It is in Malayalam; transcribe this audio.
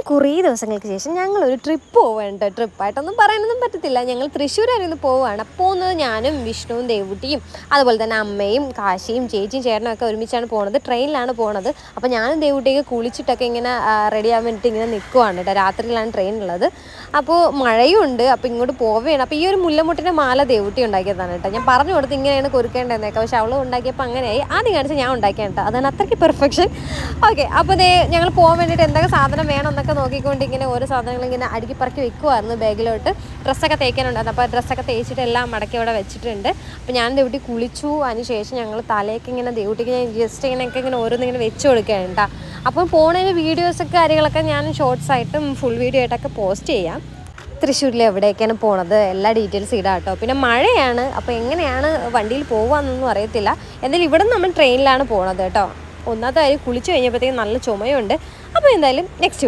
കുറേ ദിവസങ്ങൾക്ക് ശേഷം ഞങ്ങളൊരു ട്രിപ്പ് പോവുകയാണ് കേട്ടോ. ട്രിപ്പായിട്ടൊന്നും പറയാനൊന്നും പറ്റത്തില്ല. ഞങ്ങൾ തൃശ്ശൂർ വരെ ഒന്ന് പോവുകയാണ്. പോകുന്നത് ഞാനും വിഷ്ണുവും ദേവുട്ടിയും അതുപോലെ തന്നെ അമ്മയും കാശിയും ചേച്ചിയും ചേട്ടനും ഒക്കെ ഒരുമിച്ചാണ് പോകുന്നത്. ട്രെയിനിലാണ് പോകുന്നത്. അപ്പോൾ ഞാനും ദേവുട്ടിയൊക്കെ കുളിച്ചിട്ടൊക്കെ ഇങ്ങനെ റെഡി ആവാൻ വേണ്ടിയിട്ട് ഇങ്ങനെ നിൽക്കുവാണ് കേട്ടോ. രാത്രിയിലാണ് ട്രെയിനുള്ളത്. അപ്പോൾ മഴയും ഉണ്ട്. അപ്പോൾ ഇങ്ങോട്ട് പോവുകയാണ്. അപ്പോൾ ഈ ഒരു മുല്ലമുട്ടിൻ്റെ മാല ദേവുട്ടി ഉണ്ടാക്കിയതാണ് കേട്ടോ. ഞാൻ പറഞ്ഞു കൊടുത്ത് ഇങ്ങനെയാണ് കൊരുക്കേണ്ടതെന്നൊക്കെ. പക്ഷെ അവൾ ഉണ്ടാക്കിയപ്പോൾ അങ്ങനെയായി. ആദ്യം കാണിച്ച് ഞാൻ ഉണ്ടാക്കിയാണ് കേട്ടോ. അതാണ് അത്രയ്ക്ക് പെർഫെക്ഷൻ. ഓക്കെ, അപ്പോൾ ഞങ്ങൾ പോകാൻ വേണ്ടിയിട്ട് എന്തൊക്കെ സാധനം വേണം എന്നൊക്കെ നോക്കിക്കൊണ്ട് ഇങ്ങനെ ഓരോ സാധനങ്ങൾ ഇങ്ങനെ അടുക്കി പറക്കി വെക്കുമായിരുന്നു ബാഗിലോട്ട്. ഡ്രസ്സൊക്കെ തേക്കാനുണ്ടായിരുന്നു. അപ്പോൾ ഡ്രസ്സൊക്കെ തേച്ചിട്ട് എല്ലാം മടക്കി അവിടെ വെച്ചിട്ടുണ്ട്. അപ്പോൾ ഞാൻ ദേവുട്ടി കുളിച്ചു. അതിന് ശേഷം ഞങ്ങൾ തലയൊക്കെ ഇങ്ങനെ ദേവുട്ടിക്ക് ഞാൻ ജസ്റ്റ് ഇങ്ങനെ ഓരോന്നിങ്ങനെ വെച്ച് കൊടുക്കുകയാണ് കേട്ടോ. അപ്പം പോണതിന് വീഡിയോസൊക്കെ കാര്യങ്ങളൊക്കെ ഞാൻ ഷോർട്സ് ആയിട്ടും ഫുൾ വീഡിയോ ആയിട്ടൊക്കെ പോസ്റ്റ് ചെയ്യാം. തൃശ്ശൂരിൽ എവിടേക്കാണ് പോണത് എല്ലാ ഡീറ്റെയിൽസ് ഇടാം കേട്ടോ. പിന്നെ മഴയാണ്. അപ്പോൾ എങ്ങനെയാണ് വണ്ടിയിൽ പോകുകയെന്നൊന്നും അറിയത്തില്ല. എന്തായാലും ഇവിടെ നമ്മൾ ട്രെയിനിലാണ് പോണത് കേട്ടോ. ഒന്നാമത്തെ കാര്യം കുളിച്ച് കഴിഞ്ഞപ്പോഴത്തേക്കും നല്ല ചുമയുണ്ട്. അപ്പോൾ എന്തായാലും നെക്സ്റ്റ് വീഡിയോ